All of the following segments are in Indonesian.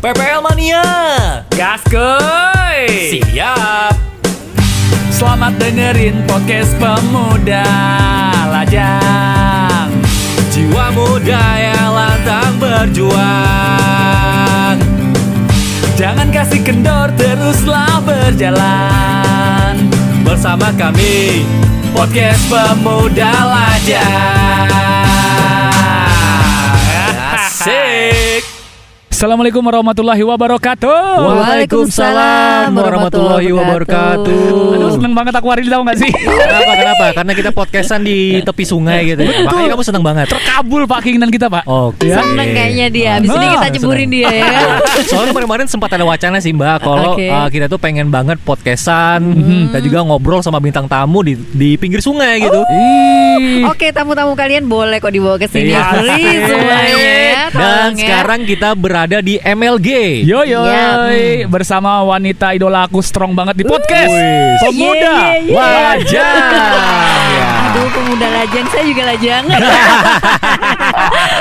PPL Mania, Gaskoy. siap. Selamat dengerin podcast pemuda lajang. Jiwa muda yang lantang berjuang. Jangan kasih kendor, teruslah berjalan. Bersama kami, podcast pemuda lajang. Asik. Assalamualaikum warahmatullahi wabarakatuh. Waalaikumsalam warahmatullahi wabarakatuh. Aduh, seneng banget aku hari ini, tau gak sih? Kenapa? Karena kita podcastan di tepi sungai gitu. Makanya kamu seneng banget. Terkabul Pak keinginan kita, Pak. Oke. Seneng kayaknya dia. Abis ini kita jeburin dia ya. Soalnya kemarin sempat ada wacana sih Mbak, kalau Oke. kita tuh pengen banget podcastan dan juga ngobrol sama bintang tamu di pinggir sungai gitu. Ih. Oke, tamu-tamu kalian boleh kok dibawa ke sini. Iya. Please semuanya ya. Dan Tolong ya. sekarang kita berada di MLG. Yo Ya. bersama wanita idola aku strong banget di podcast Wih. pemuda Ye. Lajang. Ya. Aduh, pemuda lajang, saya juga lajang.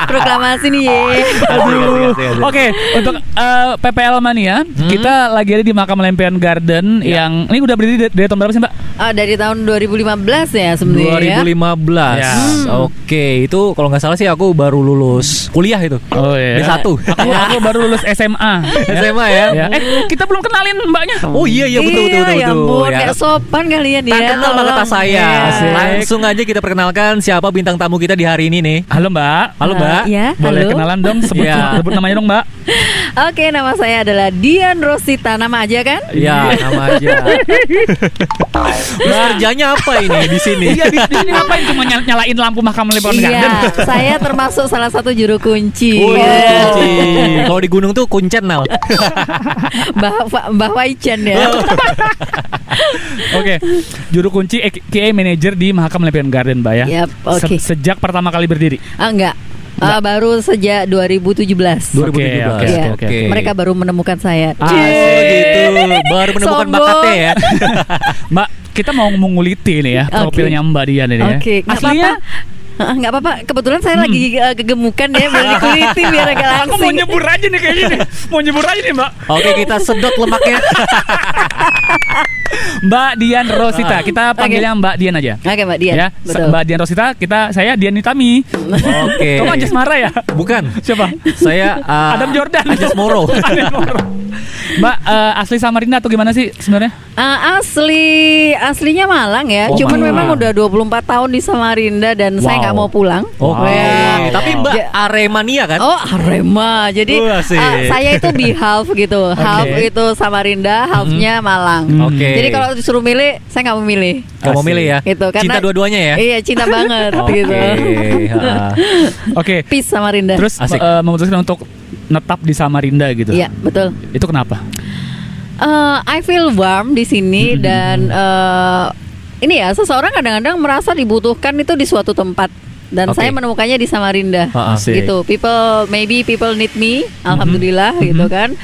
Proklamasi nih ye. Aduh. Asik. Oke, untuk PPL Mania, kita lagi ada di Makam Lempian Garden yang ini udah berdiri dari tahun berapa sih, Mbak? Dari tahun 2015 ya sebenarnya. 2015. Ya. Oke, itu kalau nggak salah sih aku baru lulus kuliah itu. Oh iya. D1. Aku baru lulus SMA. SMA ya. Ya. Kita belum kenalin mbaknya. Oh iya betul. Ya ampun, Ya. gak sopan kalian ya. Tak kenal maka tak Tolong. sayang. Ya. Asik. Langsung aja kita perkenalkan siapa bintang tamu kita di hari ini nih. Halo Mbak. Halo Mbak. Ya, Boleh halo. kenalan dong, sebut Ya. namanya dong Mbak. Oke, nama saya adalah Dian Rosita. Nama aja kan? Ya, nama aja. Terus kerjanya apa ini di sini? Iya, di sini ngapain cuma nyalain lampu Makam Lempian Garden? Iya, saya termasuk salah satu juru kunci. Oh, Ya. kunci. Kalau di gunung tuh kuncen Nal. Mbah Waijan ya. Oke, juru kunci QA manager di Makam Lempian Garden, Mbak ya. Yap, oke. Sejak pertama kali berdiri. Enggak. Baru sejak 2017. 2017. Iya. Oke. Mereka baru menemukan saya. Oh gitu. Baru menemukan Sombong. bakatnya ya. Mbak, kita mau menguliti nih ya Oke. profilnya Mbak Dian ini ya. Oke, nggak Aslinya apa-apa. Nggak apa-apa. Kebetulan saya lagi kegemukan ya, boleh dikuliti biar agak aku mau langsing. nyebur aja nih kayaknya nih. Mau nyebur aja nih, Mbak. Oke, kita sedot lemaknya. Mbak Dian Rosita. Kita panggilnya Mbak Dian aja. Oke, Mbak Dian. Ya, Betul. Mbak Dian Rosita, saya Dian Nitami. Oke. Kamu Anjas Mara ya? Bukan. Siapa? Saya Adam Jordan. Anjas Moro. Adam Moro. Mbak, asli Samarinda atau gimana sih sebenarnya? Aslinya Malang ya. Oh, Cuman Malang. memang udah 24 tahun di Samarinda dan saya nggak mau pulang. Oke. Ya. Tapi Mbak Ja- Aremania kan? Oh, Arema. Jadi Asik. saya itu behalf gitu. Half itu Samarinda, halfnya Malang. Oke. Jadi kalau disuruh milih, saya nggak mau milih. Gak mau milih ya? Gitu, karena- Cinta dua-duanya ya? Iya, cinta banget Oke. gitu. ha. Oke. Peace Samarinda. Terus Asik. memutuskan untuk netap di Samarinda gitu. Iya, betul. Itu kenapa? I feel warm di sini dan ini ya, seseorang kadang-kadang merasa dibutuhkan itu di suatu tempat dan Oke. saya menemukannya di Samarinda. Asik. Gitu. People need me. Alhamdulillah gitu kan.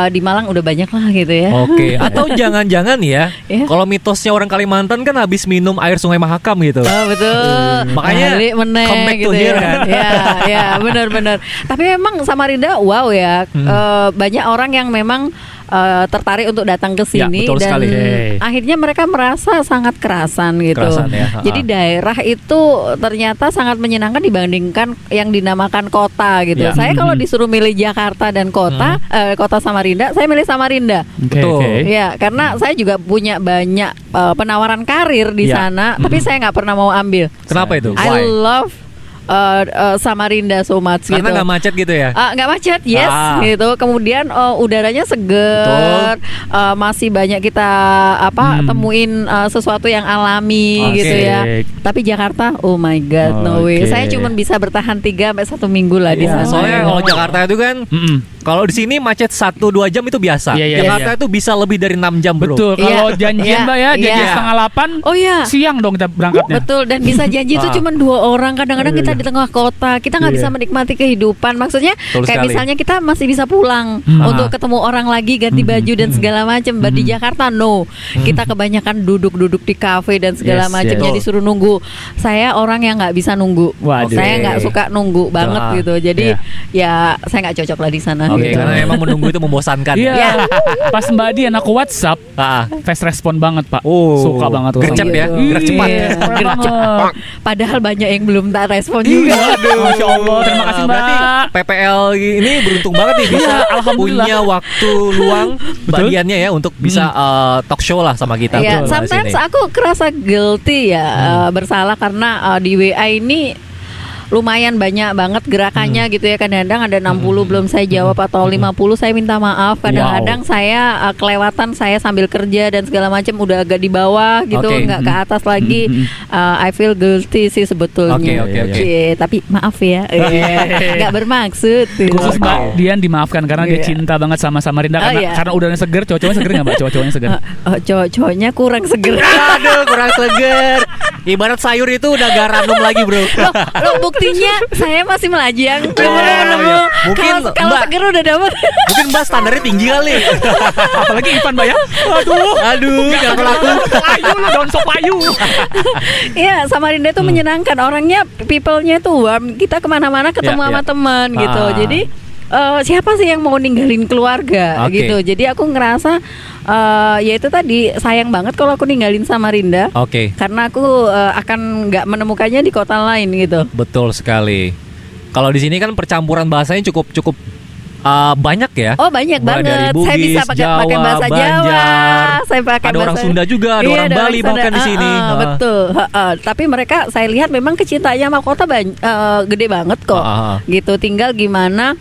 Di Malang udah banyak lah gitu ya. Oke, atau jangan-jangan ya, Ya. kalau mitosnya orang Kalimantan kan habis minum air Sungai Mahakam gitu. Oh, betul. Makanya Balik meneh come back to gitu here ya. kan. Ya, benar-benar. Tapi memang Samarinda wow ya. Banyak orang yang memang tertarik untuk datang ke Ya, sini betul dan sekali. akhirnya mereka merasa sangat kerasan gitu. Kerasan ya, Jadi daerah itu ternyata sangat menyenangkan dibandingkan yang dinamakan kota gitu. Ya. Saya kalau disuruh milih Jakarta dan kota kota Samarinda, saya milih Samarinda. Betul. Oke. Ya, karena saya juga punya banyak penawaran karir di Ya. sana, tapi saya nggak pernah mau ambil. Kenapa itu? I Why? love Samarinda so much Karena gitu. nggak macet gitu ya? Nggak macet, yes, Ah. gitu. Kemudian udaranya seger, masih banyak kita temuin sesuatu yang alami Asik. gitu ya. Tapi Jakarta, oh my god, no way. Oke. Saya cuma bisa bertahan 3-1 minggu lah di Iya, sana. soalnya kalau Jakarta itu kan kalau di sini macet 1-2 jam itu biasa. Iya, iya, Jakarta iya. itu bisa lebih dari 6 jam bro. Betul. Kalau Iya. janjian Iya. Mbak ya, janjian Iya. 7:30. Oh iya. Siang dong kita berangkatnya. Betul, dan bisa janji itu cuma 2 orang. Kadang-kadang kita di tengah kota, kita nggak Iya. bisa menikmati kehidupan. Maksudnya Betul kayak sekali. misalnya kita masih bisa pulang untuk ketemu orang lagi, ganti baju dan segala macam. Di Jakarta no, kita kebanyakan duduk-duduk di kafe dan segala Yes, macam. yes. Jadi suruh nunggu. Saya orang yang nggak bisa nunggu. Waduh. Saya nggak suka nunggu banget Ah, gitu. Jadi iya. ya saya nggak cocok lah di sana. Oke, karena memang menunggu itu membosankan. Iya. Pas Mbak Dian aku WhatsApp, fast respon banget Pak. Suka banget tuh. Gercep ya, gerak cepat. Gercep. Padahal banyak yang belum tak respon juga. Waduh, Masya Allah. Terima kasih Mbak. Berarti PPL ini beruntung banget nih bisa Alhamdulillah. punya waktu luang Mbak Diannya ya untuk bisa talk show lah sama kita. Ya, Betul, sometimes sini. aku kerasa guilty ya, bersalah karena di WA ini lumayan banyak banget gerakannya gitu ya. Kadang-kadang ada 60 belum saya jawab atau 50 saya minta maaf. Kadang-kadang saya kelewatan, saya sambil kerja dan segala macam udah agak di bawah gitu, Oke. nggak ke atas lagi. I feel guilty sih sebetulnya. Oke. Tapi maaf ya, nggak bermaksud. Khusus Mbak Dian dimaafkan karena dia cinta banget sama Samarinda karena udahnya seger. Cowok-cowoknya seger nggak Mbak? Cowok-cowoknya seger. Cowok-cowoknya kurang seger. Aduh, kurang seger. Ibarat sayur itu udah gak ranum lagi, bro. Loh, buktinya saya masih melajang. Iya. Mungkin Kalau Mbak- seger udah dapat. Mungkin Mbak standarnya tinggi kali. Apalagi Ivan Mbak ya. Aduh, jangan pelaku. Payu lu, daun sop payu. Iya, Samarinda itu menyenangkan. Orangnya, people-nya itu warm. Kita kemana-mana ketemu Ya, sama ya. teman gitu. Jadi siapa sih yang mau ninggalin keluarga Oke. gitu. Jadi aku ngerasa ya itu tadi sayang banget kalau aku ninggalin Samarinda. Oke, Karena aku akan nggak menemukannya di kota lain gitu. betul sekali. Kalau di sini kan percampuran bahasanya cukup banyak ya. Oh banyak Mulai dari banget. Bugis, Saya bisa pakai Jawa, bahasa Jawa. Banjar. Saya pakai Ada orang bahasa Sunda juga, ada orang Bali Sunda. bahkan di sini. Betul. Tapi mereka saya lihat memang kecintaannya sama kota gede banget kok. Gitu. Tinggal gimana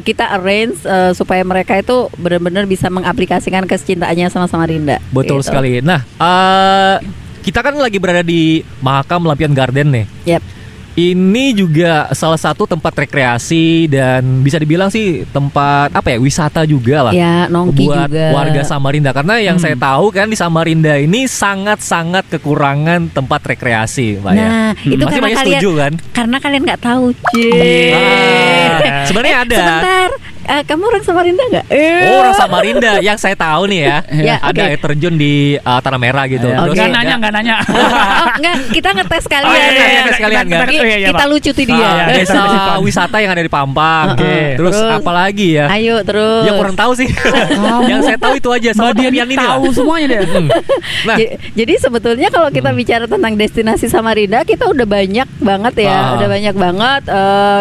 kita arrange supaya mereka itu benar-benar bisa mengaplikasikan kecintaannya sama Samarinda. Betul gitu. sekali. Nah, kita kan lagi berada di Mahakam Lampion Garden nih. Yep. Ini juga salah satu tempat rekreasi dan bisa dibilang sih tempat apa ya, wisata juga lah. Ya, nongki buat juga. warga Samarinda, karena yang saya tahu kan di Samarinda ini sangat-sangat kekurangan tempat rekreasi, Mbak ya. Nah, itu Pasti karena banyak kalian setuju kan? karena kalian nggak tahu, Sebenarnya ada. Sebentar, kamu orang Samarinda nggak? Oh, orang Samarinda yang saya tahu nih ya, Ya, ada oke. air terjun di Tanah Merah gitu. Ya, Terus nggak ya- nanya, nggak nanya. Oh, enggak, kita ngetes kalian. Oh, iya, iya, ya. ngetes kalian, kan? Oh, iya, iya, Kita Pak. lucutin dia. iya, desa Desa wisata yang ada di Pampang. Oke. Terus Terus, apalagi ya? Ayo terus. Ya kurang tahu sih. Yang saya tahu itu aja sama Mbak Dian Pian ini ini lah. tahu semuanya deh. Nah, Jadi sebetulnya kalau kita bicara tentang destinasi Samarinda, kita udah banyak banget ya, udah banyak banget.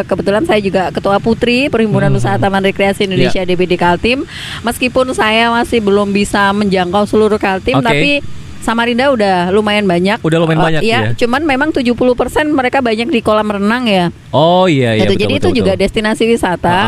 Kebetulan saya juga ketua putri Perhimpunan Usaha Taman Rekreasi Indonesia DBD Kaltim. Meskipun saya masih belum bisa menjangkau seluruh Kaltim, Oke. tapi Samarinda udah lumayan banyak. Udah lumayan banyak, ya. ya. Cuman memang 70% mereka banyak di kolam renang ya. oh iya iya. Gitu. betul, Jadi betul, itu juga betul. destinasi wisata.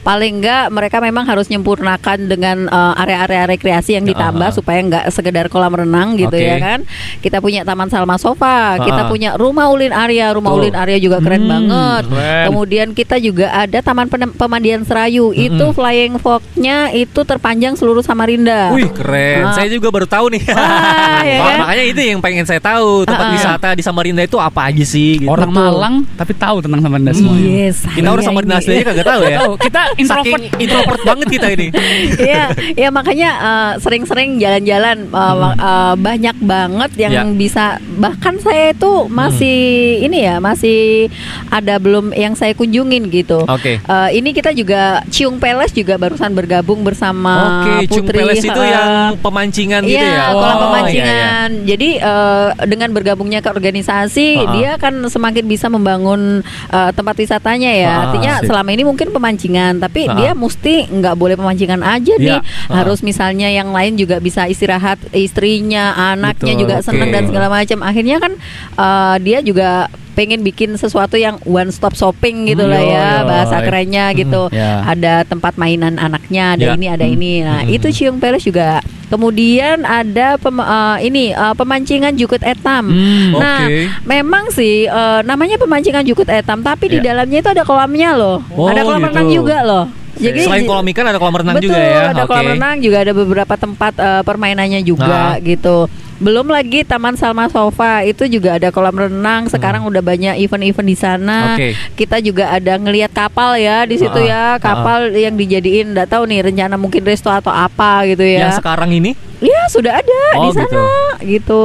Paling enggak mereka memang harus nyempurnakan dengan area-area rekreasi yang ditambah supaya enggak sekedar kolam renang gitu Oke. ya kan. Kita punya Taman Salma Sofa, kita Ah. punya Rumah Ulin Arya. Rumah Tuh. Ulin Arya juga keren banget. keren. Kemudian kita juga ada Taman Pemandian Serayu. Itu flying fox-nya itu terpanjang seluruh Samarinda. Wih keren. Ah. Saya juga baru tahu nih. Wah, ya kan? Makanya itu yang pengen saya tahu, tempat wisata di Samarinda itu apa aja sih gitu. Orang Betul. Malang tapi tahu tentang Samarinda semuanya. Yes, Kita orang saya Samarinda ini. asli aja kagak tahu ya. Tahu, kita introvert. Saking introvert banget kita ini. Iya, ya makanya sering-sering jalan-jalan banyak banget yang Ya. bisa. Bahkan saya itu masih ini ya, masih ada belum yang saya kunjungin gitu. Oke. Ini kita juga Ciung Palace juga barusan bergabung bersama Oke, Cung Putri. Palace itu yang pemancingan gitu Iya, ya. kolam Oh, pemancingan. Jadi dengan bergabungnya ke organisasi, dia kan semakin bisa membangun tempat wisatanya ya. Artinya sip. selama ini mungkin pemancingan, tapi dia mesti nggak boleh pemancingan aja nih. Iya. Harus misalnya yang lain juga bisa istirahat, istrinya, anaknya Betul, juga seneng oke. dan segala macam. Akhirnya kan dia juga pengen bikin sesuatu yang one stop shopping gitu lah ya, bahasa kerennya gitu. Ya. Ada tempat mainan anaknya, ada Ya. ini, ada ini. Nah, itu Ciung Palace juga. Kemudian ada pemancingan Jukut Etam. Nah, oke. memang sih namanya pemancingan Jukut Etam, tapi di Ya. dalamnya itu ada kolamnya loh. Oh, Ada kolam gitu. renang juga loh. Jadi Selain kolam ikan ada kolam renang betul, juga ya. ada kolam Oke. renang juga, ada beberapa tempat permainannya juga gitu. Belum lagi Taman Salma Sofa itu juga ada kolam renang. Sekarang udah banyak event-event di sana. Oke. Kita juga ada ngelihat kapal ya di situ ya, kapal yang dijadiin, nggak tahu nih rencana mungkin resto atau apa gitu ya. Yang sekarang ini Ya sudah ada Oh, di sana gitu.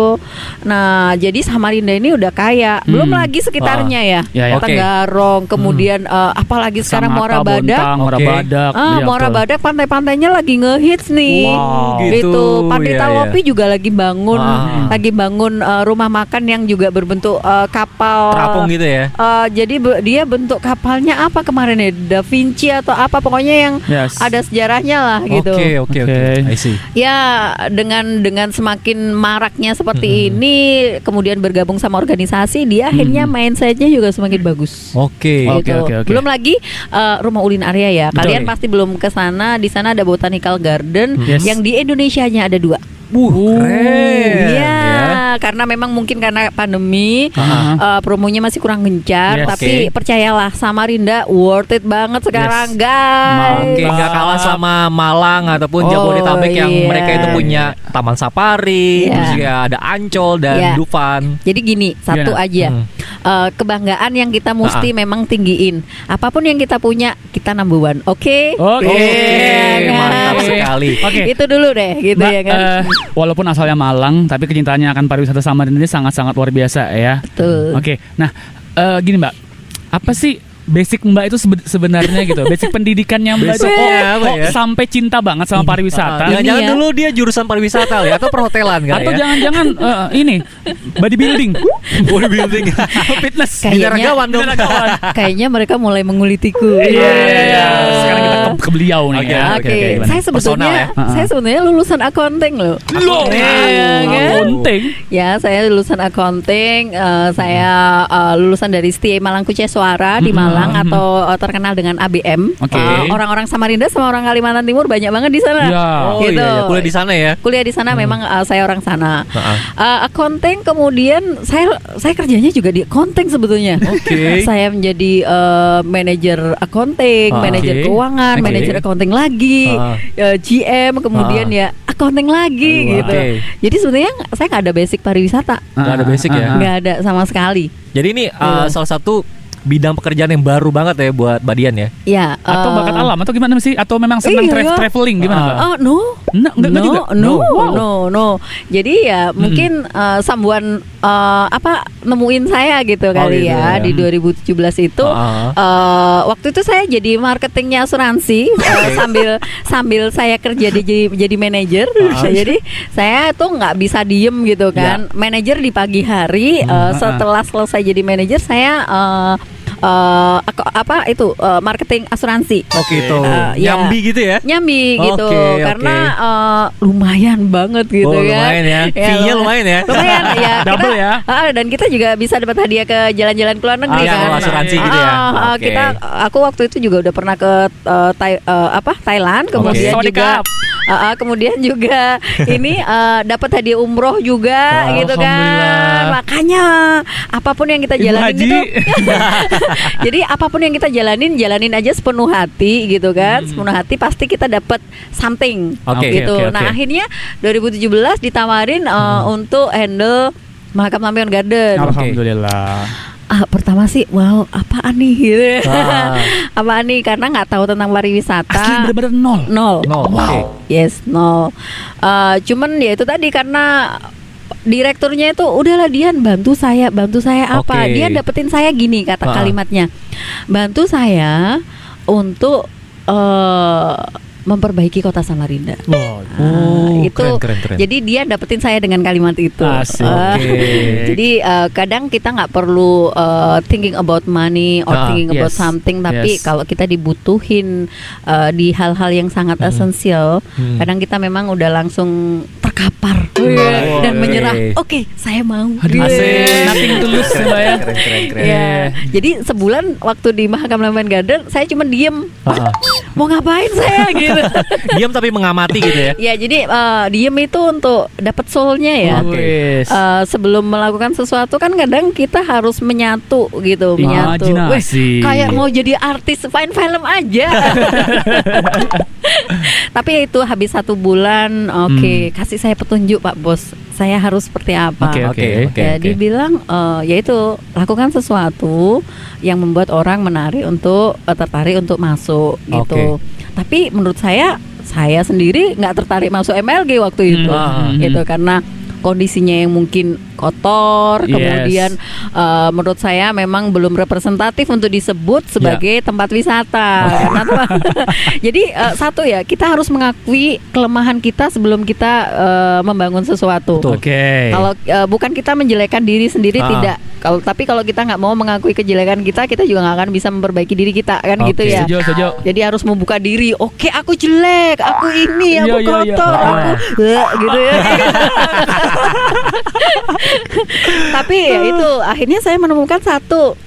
Nah jadi Samarinda ini udah kaya. Belum lagi sekitarnya ya. Ya, ya. Oke. Tenggarong, kemudian apalagi sekarang Muara Sangatta, Badak. Bontang, Muara Oke. Badak. Iya, Muara betul. Badak pantai-pantainya lagi ngehits nih. Wow. Gitu. Pantai Iya, Talopi iya. juga lagi bangun, rumah makan yang juga berbentuk kapal. Terapung gitu ya. Jadi dia bentuk kapalnya apa kemarin ya? Da Vinci atau apa pokoknya yang Yes. ada sejarahnya lah gitu. Oke. I see. Ya dengan semakin maraknya seperti ini, kemudian bergabung sama organisasi, dia akhirnya mindsetnya juga semakin bagus. Oke. Oke, Gitu. oke, oke. Belum lagi Rumah Ulin Arya ya. Betul. Kalian pasti belum ke sana. Di sana ada Botanical Garden Yes. yang di Indonesianya ada 2. Keren. Iya, karena memang mungkin karena pandemi Uh-huh. promonya masih kurang gencar, Yes. tapi Oke. percayalah Samarinda worth it banget sekarang, Yes. guys. Oke, nggak kalah sama Malang ataupun Oh, Jabodetabek yang iya. mereka itu punya Taman Safari, Iya. terus juga ada Ancol dan Iya. Dufan. Jadi gini, satu Gimana? aja. Kebanggaan yang kita mesti memang tinggiin. Apapun yang kita punya, kita number one. Oke? Oke. Iya, Mantap kan? sekali. Oke. Itu dulu deh, gitu Mbak, ya kan. walaupun asalnya Malang, tapi kecintaannya akan pariwisata Samarinda ini sangat-sangat luar biasa ya. Betul. Oke, nah gini Mbak, apa sih basic Mbak itu sebenarnya gitu? Basic pendidikannya Mbak itu Basicnya apa kok ya? sampai cinta banget sama pariwisata? Jangan-jangan Ini ya. dulu dia jurusan pariwisata ya atau perhotelan kali Atau ya? jangan-jangan ini bodybuilding, Bodybuilding. fitness, Kayaknya- Binaragawan dong. binaragawan. Kayaknya mereka mulai mengulitiku. Iya. Sekarang kita ke beliau nih. Oke, ya. Oke, gimana? saya sebetulnya Personal saya sebenarnya lulusan accounting loh. Loh, Iya, kan? accounting. Ya, saya lulusan accounting. Saya lulusan dari STIA Malangkucea Suara di Malang atau terkenal dengan ABM. Oke. Orang-orang Samarinda sama orang Kalimantan Timur banyak banget di sana. Ya. Oh Gitu. iya, kuliah di sana ya. Kuliah di sana memang saya orang sana. Heeh. Accounting kemudian saya kerjanya juga di accounting sebetulnya. Oke. Saya menjadi manajer accounting, manajer Oke. keuangan, Oke. manajer accounting lagi, GM, kemudian ya accounting lagi gitu. Oke. Jadi sebenarnya saya nggak ada basic pariwisata, Nggak ada basic ya. nggak ada sama sekali. Jadi ini Iya. salah satu bidang pekerjaan yang baru banget ya buat Badian ya. Ya. Atau bakat alam atau gimana sih? Atau memang senang Iya. traveling gimana Mbak? Oh no. Enggak juga. No. Jadi ya mungkin sambuan nemuin saya gitu kali gitu ya ya. di 2017 itu. Waktu itu saya jadi marketingnya asuransi sambil saya kerja jadi manajer. Jadi saya tuh nggak bisa diem gitu kan. Manajer di pagi hari setelah selesai jadi manajer saya marketing asuransi. Oke itu. Ya. Nyambi gitu ya. Nyambi gitu Oke, karena lumayan banget gitu Oh, kan. lumayan ya. Fee-nya lumayan ya. Lumayan ya. Double ya. Dan kita juga bisa dapat hadiah ke jalan-jalan ke luar negeri Iya, kan. kalau asuransi gitu ya. Oke. Aku waktu itu juga udah pernah ke Thailand, kemudian Oke. juga kemudian juga ini dapat hadiah umroh juga gitu kan. Alhamdulillah. Makanya apapun yang kita Ibu jalanin Haji. itu jadi apapun yang kita jalanin aja sepenuh hati gitu kan. Sepenuh hati pasti kita dapat something Oke, gitu. oke, oke. Nah, akhirnya 2017 ditawarin untuk handle Mahakam Lampion Garden. Alhamdulillah. Pertama sih wow, apaan nih gitu. Ah. Apaan nih karena nggak tahu tentang pariwisata. Asli bener-bener nol. Nol. Nol, oke. Yes, nol. Cuman ya itu tadi karena direkturnya itu udahlah Dian bantu saya apa? Oke. Dia dapetin saya gini kata kalimatnya. Bantu saya untuk memperbaiki kota Samarinda. Itu keren. jadi dia dapetin saya dengan kalimat itu. Asik. Jadi kadang kita nggak perlu thinking about money or thinking about yes. something, tapi Yes. kalau kita dibutuhin di hal-hal yang sangat esensial, kadang kita memang udah langsung terkapar dan menyerah. Oke, saya mau. Asik. Nothing tulus ya Mbak ya. Keren. Ya, jadi sebulan waktu di Mahakam Lampion Garden saya cuma diem. Mau ngapain saya gitu? Diam tapi mengamati gitu ya. Ya, jadi diem itu untuk dapat soulnya ya. Wes. Sebelum melakukan sesuatu kan kadang kita harus menyatu gitu, menyatu. Imajinasi. Kayak mau jadi artis main film aja. Tapi itu habis 1 bulan, kasih saya petunjuk Pak Bos, saya harus seperti apa. Oke. Ya, dibilang yaitu lakukan sesuatu yang membuat orang tertarik untuk masuk gitu. Oke. Tapi menurut saya saya sendiri nggak tertarik masuk MLG waktu itu, gitu karena kondisinya yang mungkin kotor, kemudian menurut saya memang belum representatif untuk disebut sebagai tempat wisata. Karena jadi satu ya, kita harus mengakui kelemahan kita sebelum kita membangun sesuatu. Oke. Kalau bukan kita menjelekkan diri sendiri, tidak. Tapi kalau kita nggak mau mengakui kejelekan kita juga nggak akan bisa memperbaiki diri kita, kan gitu ya. Setuju. Jadi harus membuka diri. Oke, aku jelek, aku ini, aku kotor, aku gitu ya. Tapi ya itu akhirnya saya menemukan satu.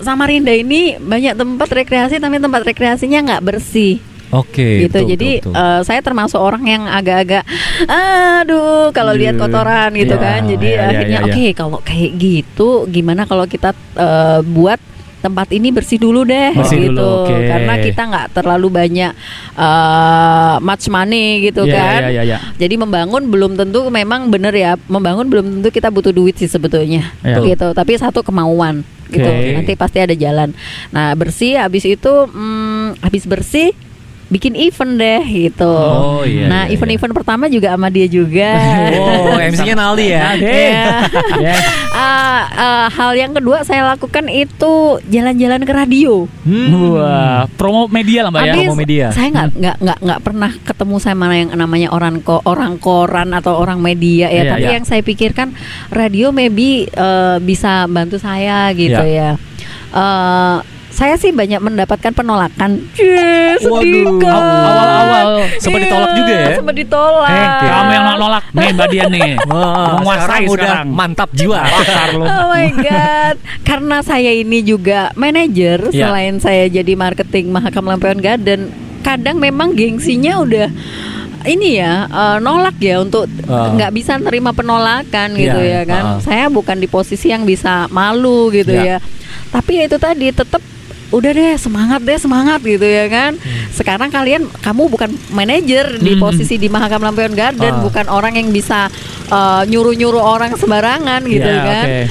Samarinda ini banyak tempat rekreasi, tapi tempat rekreasinya nggak bersih. Oke. Gitu. Jadi saya termasuk orang yang agak-agak aduh kalau lihat kotoran gitu kan. Jadi akhirnya oke, kalau kayak gitu gimana kalau kita buat tempat ini bersih dulu deh, gitu. Karena kita nggak terlalu banyak much money gitu kan. Jadi membangun belum tentu memang bener ya. Membangun belum tentu kita butuh duit sih sebetulnya, gitu. Tapi satu kemauan, gitu. Nanti pasti ada jalan. Nah bersih, habis itu habis bersih bikin event deh gitu. Nah event-event pertama juga sama dia juga. MC-nya Naldi ya. Hal yang kedua saya lakukan itu jalan-jalan ke radio. Wah, promo media lah Mbak ya. Promo media. Saya nggak pernah ketemu sama yang namanya orang koran atau orang media ya. Tapi yang saya pikirkan radio maybe bisa bantu saya gitu ya. Saya sih banyak mendapatkan penolakan. Sedih kan. Awal-awal sempat ditolak juga ya. Sempat ditolak. Kamu yang nolak nih Mbak Dian nih. Menguasai sekarang. Mantap jiwa. Oh my god. Karena saya ini juga manajer, selain saya jadi marketing Mahakam Lampion Garden, kadang memang gengsinya udah ini ya, nolak ya untuk nggak bisa nerima penolakan gitu ya kan. Saya bukan di posisi yang bisa malu gitu ya. Tapi ya itu tadi, tetap udah deh semangat gitu ya kan. Sekarang kamu bukan manajer di posisi di Mahakam Lampion Garden, bukan orang yang bisa nyuruh-nyuruh orang sembarangan gitu kan.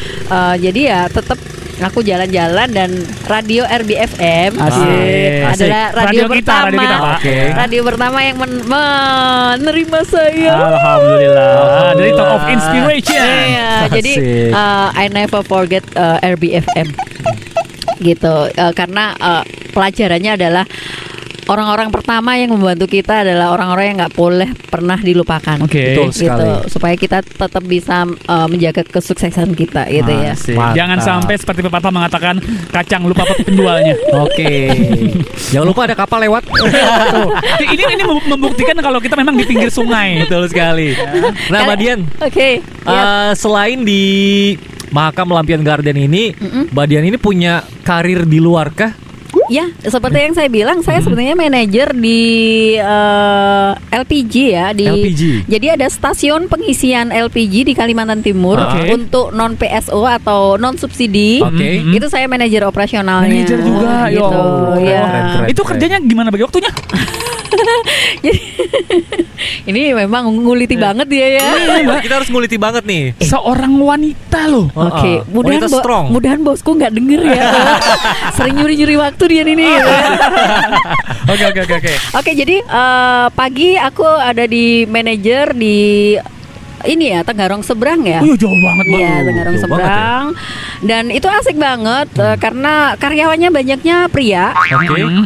Jadi ya tetap aku jalan-jalan, dan radio RBFM adalah radio pertama, radio pertama yang menerima saya. Alhamdulillah. Dari Talk of Inspiration. Jadi I never forget RBFM. Gitu, karena pelajarannya adalah orang-orang pertama yang membantu kita adalah orang-orang yang nggak boleh pernah dilupakan. Betul sekali. Gitu, supaya kita tetap bisa menjaga kesuksesan kita gitu ya. Jangan sampai seperti pepatah mengatakan kacang lupa penjualnya. Jangan lupa ada kapal lewat. Ini membuktikan kalau kita memang di pinggir sungai. Betul sekali. Nah Mbak Dian, selain di Mahakam Lampion Garden ini, Mbak Dian ini punya karir di luar kah? Ya, seperti yang saya bilang, saya sebenarnya manajer di LPG ya. LPG. Jadi ada stasiun pengisian LPG di Kalimantan Timur untuk non PSO atau non subsidi. Itu saya manajer operasionalnya. Manajer juga, gitu. Keren. Itu kerjanya gimana bagi waktunya? Jadi, ini memang nguliti banget dia ya. Kita harus nguliti banget nih. Seorang wanita loh. Mudahan bosku nggak denger ya. Sering nyuri-nyuri waktu dia ini. Oke, jadi pagi aku ada di manajer di ini ya, Tenggarong Seberang ya. Jauh banget Bang. Iya, Tenggarong Seberang. Dan itu asik banget karena karyawannya banyaknya pria.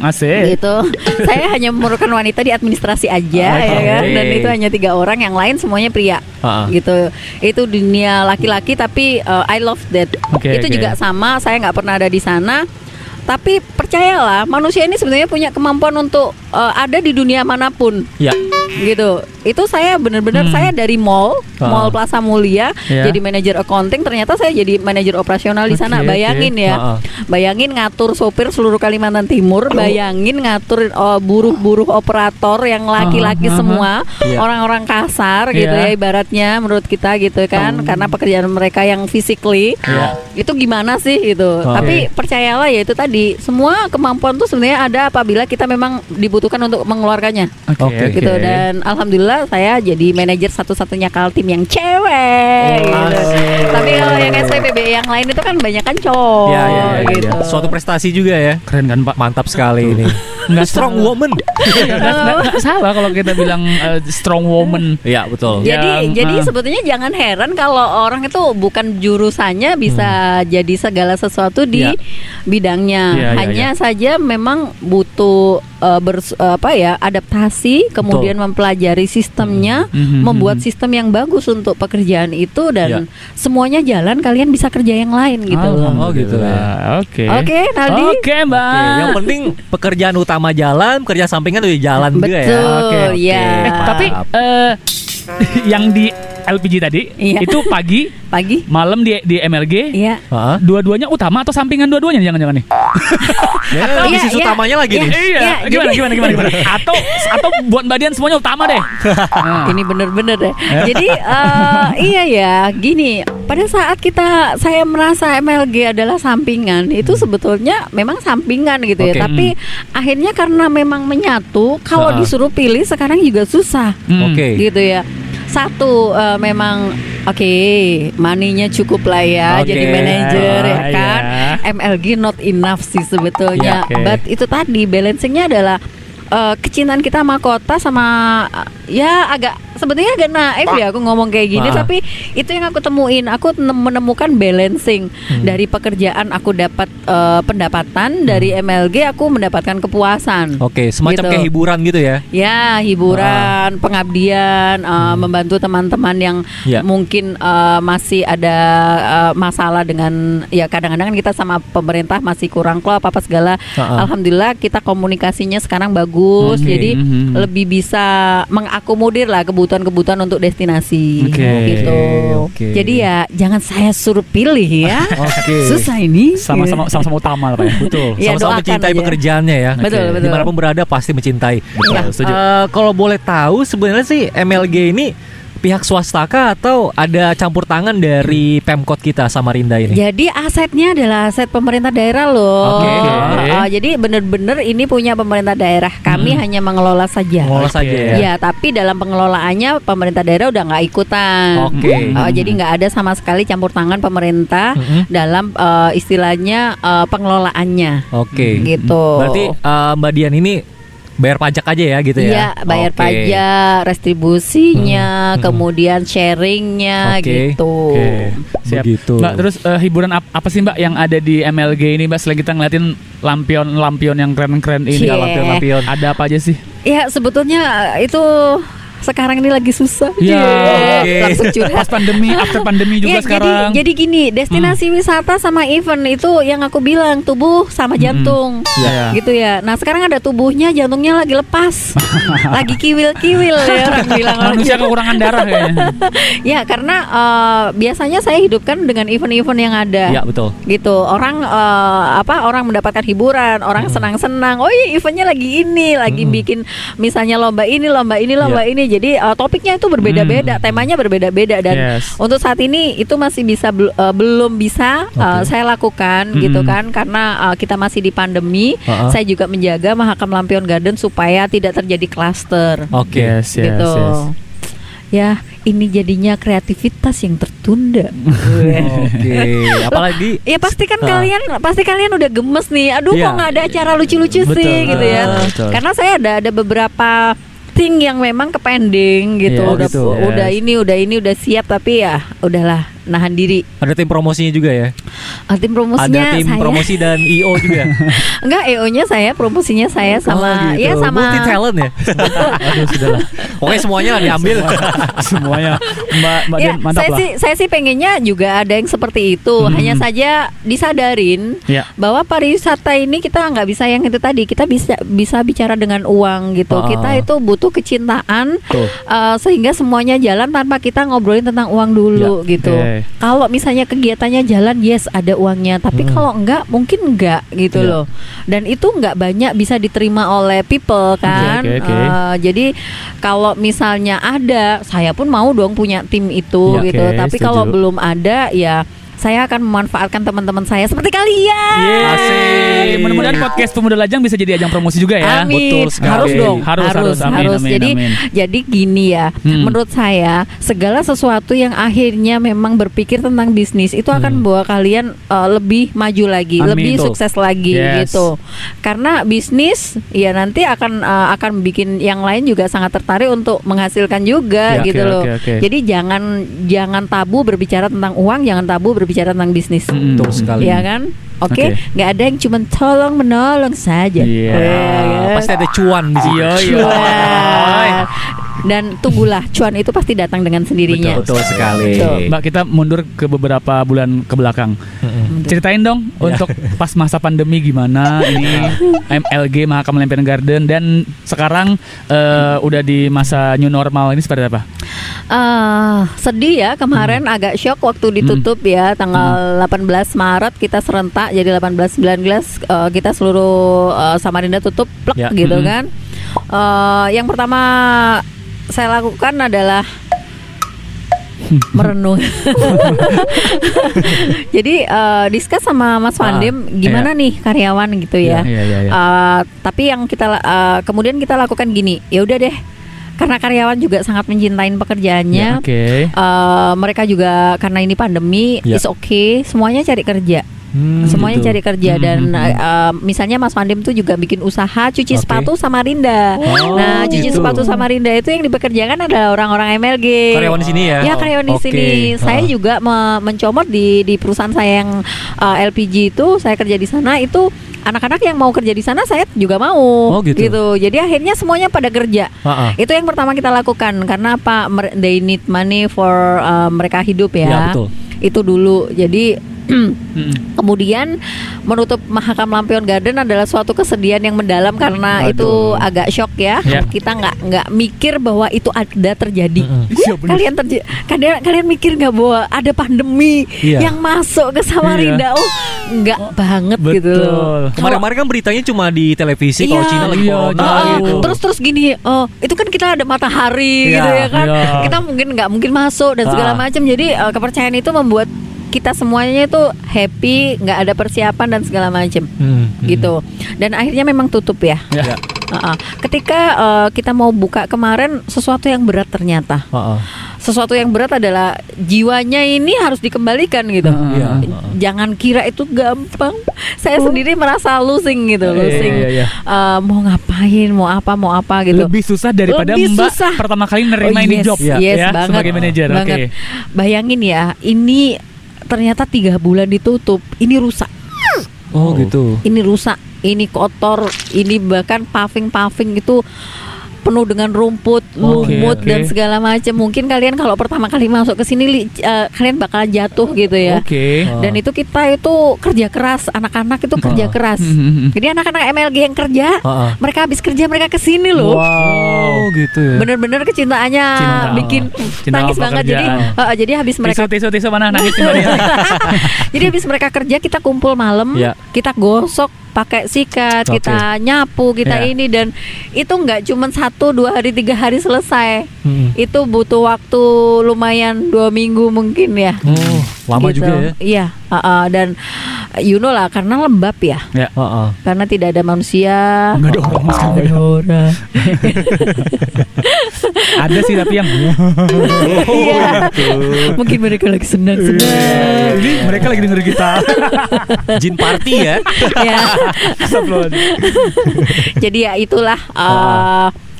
Asik. Gitu. Saya hanya memerlukan wanita di administrasi aja ya kan. Dan itu hanya 3 orang, yang lain semuanya pria. Gitu. Itu dunia laki-laki, tapi I love that. Itu juga sama, saya nggak pernah ada di sana. Tapi percayalah, manusia ini sebenarnya punya kemampuan untuk ada di dunia manapun. Gitu. Itu saya benar-benar saya dari mall Plaza Mulia jadi manajer accounting, ternyata saya jadi manajer operasional di sana. Bayangin ya. Bayangin ngatur sopir seluruh Kalimantan Timur, bayangin ngatur buruh-buruh operator yang laki-laki semua, orang-orang kasar gitu ya ibaratnya menurut kita gitu kan, karena pekerjaan mereka yang physically. Itu gimana sih gitu. Tapi percayalah ya itu tadi, semua kemampuan tuh sebenarnya ada apabila kita memang dibutuhkan untuk mengeluarkannya. Gitu. Dan alhamdulillah saya jadi manajer satu-satunya Kaltim yang cewek. Gitu. Tapi kalau yang SPPB yang lain itu kan banyak kan cowok. Gitu. Suatu prestasi juga ya. Keren kan Pak? Mantap sekali ini. Nggak strong salah. woman. Nggak salah kalau kita bilang strong woman. Iya betul. Jadi sebetulnya jangan heran kalau orang itu bukan jurusannya bisa jadi segala sesuatu di Iya. bidangnya. Iya, iya, Hanya saja memang butuh adaptasi, kemudian mempelajari sistemnya, membuat sistem yang bagus untuk pekerjaan itu dan semuanya jalan, kalian bisa kerja yang lain gitu loh. Oh gitu ya. Oke. Oke, Naldi. Oke, Mbak. Oke, yang penting pekerjaan utama jalan, kerja sampingan udah jalan juga ya. Betul, ya. Tapi yang di LPG tadi Iya. itu pagi, malam di MLG. Iya. Heeh. Dua-duanya utama atau sampingan dua-duanya jangan-jangan nih? Ya, bisnis iya. utamanya lagi nih. Iya, Gimana? Atau buat Mbak Dian semuanya utama deh. Nah. Ini bener-bener deh. Jadi iya ya, gini. Pada saat saya merasa MLG adalah sampingan, itu sebetulnya memang sampingan gitu ya. Oke. Tapi akhirnya karena memang menyatu, kalau disuruh pilih sekarang juga susah, Oke. gitu ya. Satu memang money-nya cukup lah ya, Oke. jadi manajer ya Iya. kan. MLG not enough sih sebetulnya. Iya, oke. But itu tadi balancingnya adalah kecintaan kita sama kota sama ya sebetulnya agak naif ya aku ngomong kayak gini, tapi itu yang aku temuin. Aku menemukan balancing dari pekerjaan, aku dapat pendapatan, dari MLG aku mendapatkan kepuasan. Oke, semacam Gitu. kayak hiburan gitu ya. Ya, hiburan, pengabdian, membantu teman-teman yang Ya. mungkin masih ada masalah dengan, ya kadang-kadang kan kita sama pemerintah masih kurang klop apa segala. Alhamdulillah kita komunikasinya sekarang bagus, Oke. jadi lebih bisa mengakomodir lah kebutuhan-kebutuhan untuk destinasi, Oke. gitu. Oke. Jadi ya jangan saya suruh pilih ya. Oke. Susah ini. Sama-sama utama lah Pak ya. Betul. Iya, Sama-sama doakan mencintai aja. pekerjaannya ya. Betul, Oke. betul. Dimanapun berada pasti mencintai. Iya. Setuju. Kalau boleh tahu sebenarnya sih MLG ini pihak swasta kah atau ada campur tangan dari Pemkot kita Samarinda ini? Jadi asetnya adalah aset pemerintah daerah loh. Oke. Jadi benar-benar ini punya pemerintah daerah. Kami hanya mengelola saja. Mengelola saja ya. Ya, tapi dalam pengelolaannya pemerintah daerah udah nggak ikutan. Oke. Jadi nggak ada sama sekali campur tangan pemerintah dalam istilahnya pengelolaannya. Oke. Gitu. Berarti Mbak Dian ini bayar pajak aja ya gitu ya? Iya, bayar Oke. pajak, restribusinya, kemudian sharingnya Oke. gitu. Oke. Siap. Begitu. Mbak, terus hiburan apa sih Mbak yang ada di MLG ini Mbak? Selain kita ngeliatin lampion-lampion yang keren-keren ini, Cie. lampion-lampion, ada apa aja sih? Ya sebetulnya itu sekarang ini lagi susah. Ya, Oke. Langsung curhat. Pas pandemi, after pandemi juga Ya, sekarang. Jadi gini, destinasi wisata sama event itu yang aku bilang tubuh sama jantung, Iya. gitu ya. Nah sekarang ada tubuhnya, jantungnya lagi lepas, lagi kiwil-kiwil ya orang bilang. Manusia kekurangan darah kayaknya. Ya karena biasanya saya hidupkan dengan event-event yang ada. Ya betul. Gitu, orang orang mendapatkan hiburan, orang senang-senang. Oh iya, eventnya lagi ini, lagi bikin misalnya lomba ini, lomba ini. Jadi topiknya itu berbeda-beda, temanya berbeda-beda dan Yes. untuk saat ini itu masih belum bisa saya lakukan gitu kan, karena kita masih di pandemi. Saya juga menjaga Mahakam Lampion Garden supaya tidak terjadi klaster. Oke. Yes, yes, Gitu. yes. Ya, ini jadinya kreativitas yang tertunda. Oke. Apalagi Ya pasti kan kalian udah gemes nih. Aduh, Iya. kok nggak ada acara lucu-lucu Betul, sih gitu ya. betul. Karena saya ada beberapa thing yang memang kepending gitu. Iya, udah gitu. udah siap, tapi ya udahlah, nahan diri. ada tim promosinya juga ya. Tim promosinya Ada tim saya. promosi dan IO juga. Enggak, EO-nya saya, promosinya saya sama Oh, gitu. ya sama multi talent ya. Aduh, sudahlah. Pokoknya semuanya lah diambil. Semuanya. Mbak ya, Dian mantap lah. saya sih pengennya juga ada yang seperti itu. Hanya saja disadarin Ya. bahwa pariwisata ini kita nggak bisa yang itu tadi. Kita bisa bicara dengan uang gitu. Kita itu butuh kecintaan, Tuh. sehingga semuanya jalan tanpa kita ngobrolin tentang uang dulu gitu. Oke. Kalau misalnya kegiatannya jalan, yes ada uangnya. Tapi kalau enggak, mungkin enggak gitu Iya. loh. Dan itu enggak banyak bisa diterima oleh people kan. oke. Jadi kalau misalnya ada, saya pun mau dong punya tim itu Iya, gitu. oke, Tapi setuju. kalau belum ada, ya saya akan memanfaatkan teman-teman saya seperti kalian. Yeay. Mudah-mudahan podcast Pemuda Lajang bisa jadi ajang promosi juga ya. Amin. Betul sekali. Harus dong. Harus. Amin, amin, jadi amin. jadi gini ya. Menurut saya segala sesuatu yang akhirnya memang berpikir tentang bisnis itu akan membawa kalian lebih maju lagi, Amin. lebih Betul. sukses lagi Yes. gitu. Karena bisnis ya nanti akan bikin yang lain juga sangat tertarik untuk menghasilkan juga Ya, gitu oke, loh. oke. Jadi jangan tabu berbicara tentang uang, jangan tabu berbicara tentang bisnis. Betul sekali. Ya kan? Oke, Oke. nggak ada yang cuma tolong menolong saja. Iya. Ya, Pasti ada cuan di sini. cuan. Dan tunggulah, cuan itu pasti datang dengan sendirinya. Betul sekali. Betul. Mbak, kita mundur ke beberapa bulan ke belakang. Ceritain dong untuk pas masa pandemi gimana ini MLG Mahakam Lempian Garden, dan sekarang udah di masa new normal ini seperti apa? Sedih ya, kemarin agak shock waktu ditutup ya tanggal 18 Maret kita serentak jadi 18-19 kita seluruh Samarinda tutup plek Ya. gitu kan. Yang pertama saya lakukan adalah merenung. Jadi discuss sama Mas Vandim gimana nih karyawan gitu ya. Iya. Tapi yang kemudian kita lakukan gini, ya udah deh. Karena karyawan juga sangat mencintai pekerjaannya. Oke. Mereka juga karena ini pandemi, Ya. is okay, semuanya cari kerja. Semuanya gitu. cari kerja dan misalnya Mas Vandim tuh juga bikin usaha cuci Oke. sepatu Samarinda. Oh, Nah, cuci gitu. sepatu Samarinda itu yang dipekerjakan adalah orang-orang MLG. Karyawan di sini ya? Ya, karyawan di Oke. sini. Saya juga mencomot di perusahaan saya yang LPG itu, saya kerja di sana itu anak-anak yang mau kerja di sana saya juga mau. Oh, gitu. Jadi akhirnya semuanya pada kerja. Ha-ha. Itu yang pertama kita lakukan karena apa? They need money for mereka hidup ya. Ya, betul. Itu dulu. Jadi kemudian menutup Mahakam Lampion Garden adalah suatu kesedihan yang mendalam karena itu agak shock ya. Ya. Kita nggak mikir bahwa itu ada terjadi. Siap, bener. Kalian mikir nggak bahwa ada pandemi Iya. yang masuk ke Samarinda? Oh, nggak banget gitu loh. Betul. Kemarin-kemarin kan beritanya cuma di televisi kalau Iya. Cina lagi Iya, corona gitu. Terus gini, itu kan kita ada matahari Iya, gitu ya kan. iya. Kita nggak mungkin masuk dan segala macam. Jadi kepercayaan itu membuat kita semuanya itu happy, nggak ada persiapan dan segala macam gitu. Dan akhirnya memang tutup ya. Ya. Ketika kita mau buka kemarin, sesuatu yang berat ternyata. Sesuatu yang berat adalah jiwanya ini harus dikembalikan gitu. Iya. Jangan kira itu gampang. Saya sendiri merasa losing gitu, losing. Iya. Mau ngapain, mau apa gitu. Lebih susah daripada Lebih Mbak susah. pertama kali nerima ini job yes, ya banget, sebagai manajer. Oke. banget. Bayangin ya, ini ternyata 3 bulan ditutup, ini rusak. Oh, gitu. Ini rusak, ini kotor, ini bahkan paving itu penuh dengan rumput, lumut Oke. dan segala macam. Mungkin kalian kalau pertama kali masuk ke sini kalian bakalan jatuh gitu ya. Oke. Dan itu kita itu kerja keras, anak-anak itu kerja keras. Jadi anak-anak MLG yang kerja, mereka habis kerja mereka ke sini loh. Oh, gitu ya. Bener-bener kecintaannya Cinta. bikin Cinta nangis sama banget. Jadi habis mereka Tisu mana nangis Mbak Dian? jadi habis mereka kerja kita kumpul malam, Ya. kita gosok pakai sikat, Oke. kita nyapu, kita Ya. ini, dan itu nggak cuma 1, 2 hari, 3 hari selesai. Itu butuh waktu lumayan 2 minggu mungkin ya. Oh, lama Gitu. juga ya. Iya, dan you know lah karena lembab ya. Ya. Karena tidak ada manusia. Enggak ada orang sama sekali. orang. Ada sih tapi yang Iya. Mungkin mereka lagi senang-senang. ini mereka lagi denger kita. Jin party ya. Ya. Astagfirullahaladzim. Jadi ya itulah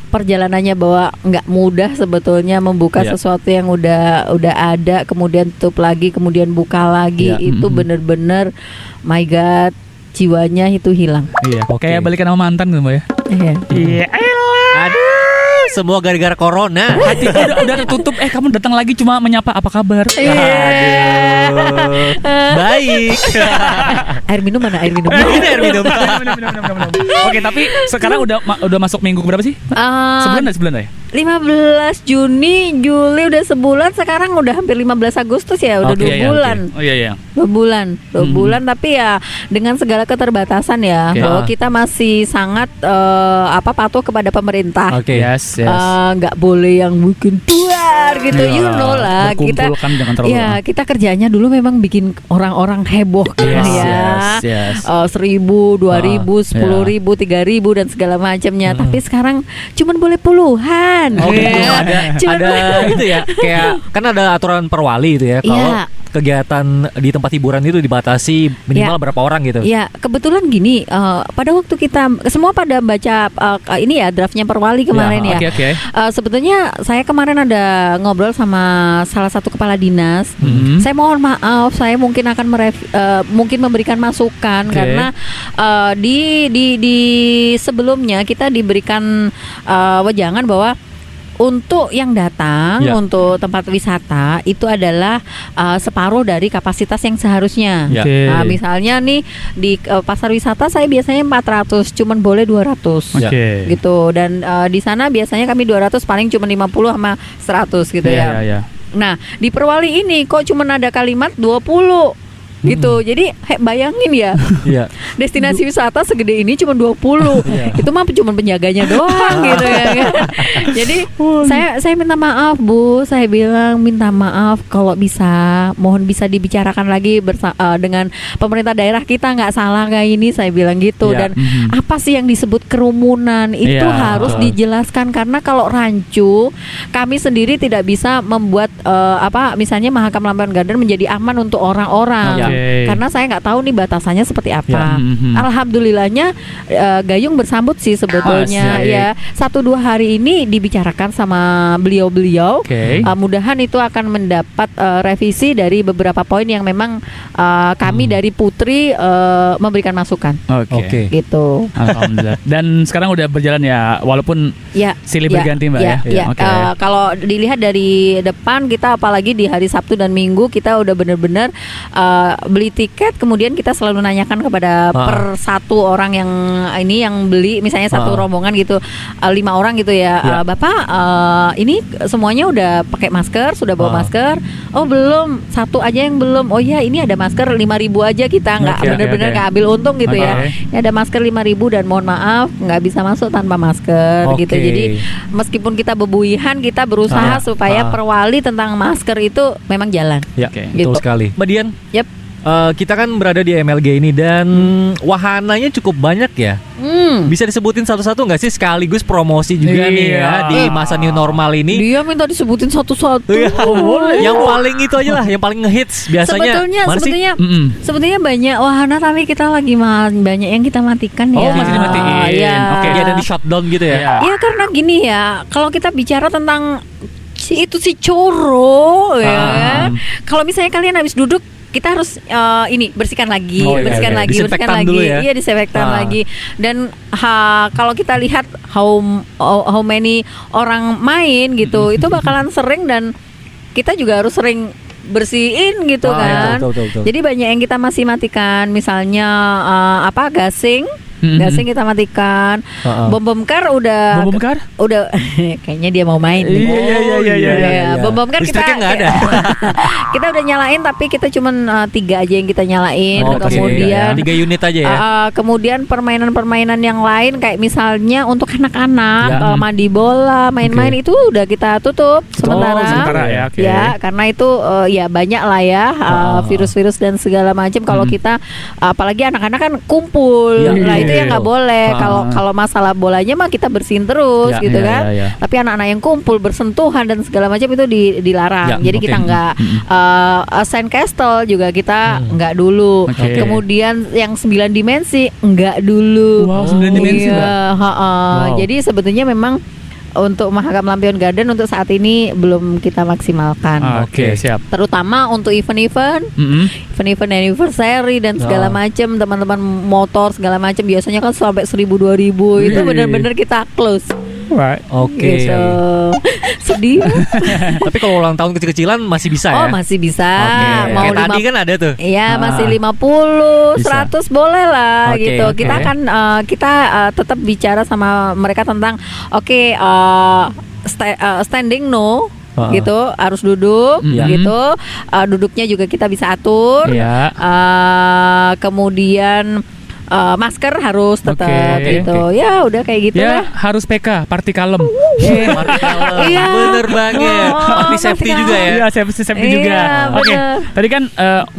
perjalanannya, bahwa nggak mudah sebetulnya membuka Ya. sesuatu yang udah ada, kemudian tutup lagi, kemudian buka lagi. Ya. Itu bener-bener my god, jiwanya itu hilang. Iya. Oke. Kayak balikan sama mantan gitu Mbak ya. Iya. Iya. Aduh, semua gara-gara corona. Hatiku udah tertutup. Kamu datang lagi cuma menyapa apa kabar. Aduh. Baik. Air minum mana air minum? Ini air minum. Oke, tapi sekarang udah masuk minggu berapa sih? Sebulan ya? 15 Juni, Juli udah sebulan, sekarang udah hampir 15 Agustus ya, udah 2 bulan. Oh iya. 2 bulan, tapi ya dengan segala keterbatasan ya, Oke. bahwa kita masih sangat patuh kepada pemerintah. Oke. Yes. Nggak boleh yang bikin tua keluar gitu, Iya, you know lah kita. berkumpul kan jangan terlalu Ya lama. kita kerjanya dulu memang bikin orang-orang heboh kan Yes. 1.000, 2.000, 10.000, 3.000 dan segala macamnya. Tapi sekarang cuman boleh puluhan. Oh gitu. Ya. Ada itu ya, kayak kan ada aturan perwali itu ya, kalau Iya. kegiatan di tempat hiburan itu dibatasi minimal berapa orang gitu. Ya kebetulan gini, pada waktu kita semua pada baca ini ya draftnya perwali kemarin ya. Oke. Sebetulnya saya kemarin ada ngobrol sama salah satu kepala dinas. Saya mohon maaf, saya mungkin akan mungkin memberikan masukan karena di sebelumnya kita diberikan wejangan bahwa untuk yang datang untuk tempat wisata itu adalah separuh dari kapasitas yang seharusnya. Oke. Nah, misalnya nih di pasar wisata saya biasanya 400, cuman boleh 200. Oke. Gitu. Dan di sana biasanya kami 200 paling cuma 50 sama 100 gitu ya. Iya. Nah, di Perwali ini kok cuma ada kalimat 20 gitu. Jadi bayangin ya. Iya. Destinasi wisata segede ini cuma 20. Itu mah cuma penjaganya doang gitu ya kan. Jadi saya minta maaf Bu, saya bilang minta maaf kalau mohon bisa dibicarakan lagi dengan pemerintah daerah, kita nggak salah kayak ini, saya bilang gitu. Dan apa sih yang disebut kerumunan itu harus dijelaskan, karena kalau rancu kami sendiri tidak bisa membuat misalnya Mahakam Lampion Garden menjadi aman untuk orang-orang. Karena saya nggak tahu nih batasannya seperti apa. Alhamdulillahnya Gayung bersambut sih sebetulnya ya. 1-2 hari ini dibicarakan sama beliau-beliau. Mudahan itu akan mendapat revisi dari beberapa poin yang memang kami dari Putri memberikan masukan. Oke. Gitu. Alhamdulillah. Dan sekarang udah berjalan ya, walaupun silih berganti Mbak ya. Kalau dilihat dari depan kita, apalagi di hari Sabtu dan Minggu, kita udah benar-benar beli tiket, kemudian kita selalu nanyakan kepada per satu orang yang beli, misalnya satu rombongan gitu, 5 orang gitu ya. Bapak ini semuanya udah pakai masker, sudah bawa masker? Oh belum, satu aja yang belum. Oh iya, ini ada masker 5.000 aja, kita nggak benar-benar nggak ambil untung gitu ya. Ini ada masker 5.000 dan mohon maaf nggak bisa masuk tanpa masker gitu. Jadi meskipun kita bebuihan, kita berusaha supaya perwali tentang masker itu memang jalan. Ya, gitu. betul sekali. Mbak Dian, Yep. Kita kan berada di MLG ini dan wahananya cukup banyak ya. Bisa disebutin satu-satu nggak sih, sekaligus promosi juga nih ya di masa new normal ini? Dia minta disebutin satu-satu. Yang paling itu aja lah, yang paling ngehits biasanya. Sebetulnya banyak wahana, tapi kita lagi banyak yang kita matikan ya. Masih dimatiin. Oke, dia ada di shutdown gitu ya. Ya karena gini ya, kalau kita bicara tentang si Coro ya. Kalau misalnya kalian habis duduk, kita harus bersihkan lagi, bersihkan lagi. Iya, disinfektan lagi. Dan kalau kita lihat how many orang main gitu, itu bakalan sering, dan kita juga harus sering bersihin gitu kan. Betul. Jadi banyak yang kita masih matikan, misalnya gasing. Gasing kita matikan. Bom kar udah kayaknya dia mau main. Iya. Bom kar kita nggak ada. kita udah nyalain, tapi kita cuman 3 aja yang kita nyalain. Kemudian 3 unit aja ya. Kemudian permainan yang lain kayak misalnya untuk anak-anak mandi bola, main-main itu udah kita tutup sementara. Ya, karena itu ya banyak lah ya virus-virus dan segala macam. Kalau kita apalagi anak-anak kan kumpul, nah itu yang nggak boleh. Kalau masalah bolanya mah kita bersihin terus gitu kan. Tapi anak-anak yang kumpul bersentuhan dan segala macam itu dilarang. Jadi kita nggak sandcastle juga kita nggak dulu. Kemudian yang 9 dimensi nggak dulu. Wow, 9 dimensi. Jadi sebetulnya memang untuk Mahakam Lampion Garden untuk saat ini belum kita maksimalkan. Oke, siap. Terutama untuk event-event anniversary dan segala macam, teman-teman motor segala macam biasanya kan sampai 1.000-2.000 itu benar-benar kita close. Oke. Gitu. Sedih. Tapi kalau ulang tahun kecil-kecilan masih bisa ya? Oh, masih bisa. Mau kayak tadi kan ada tuh. Iya, masih 50, 100 boleh lah gitu. Kita kan tetap bicara sama mereka tentang standing no. Gitu, harus duduk gitu. Duduknya juga kita bisa atur. Kemudian masker harus tetap Oke. gitu. Ya udah kayak gitu Ya lah. harus PK, party kalem. Iya. Bener banget. Oh, Pasti safety pasti juga ya. Iya, safety Iya, juga. Oke. bener. Tadi kan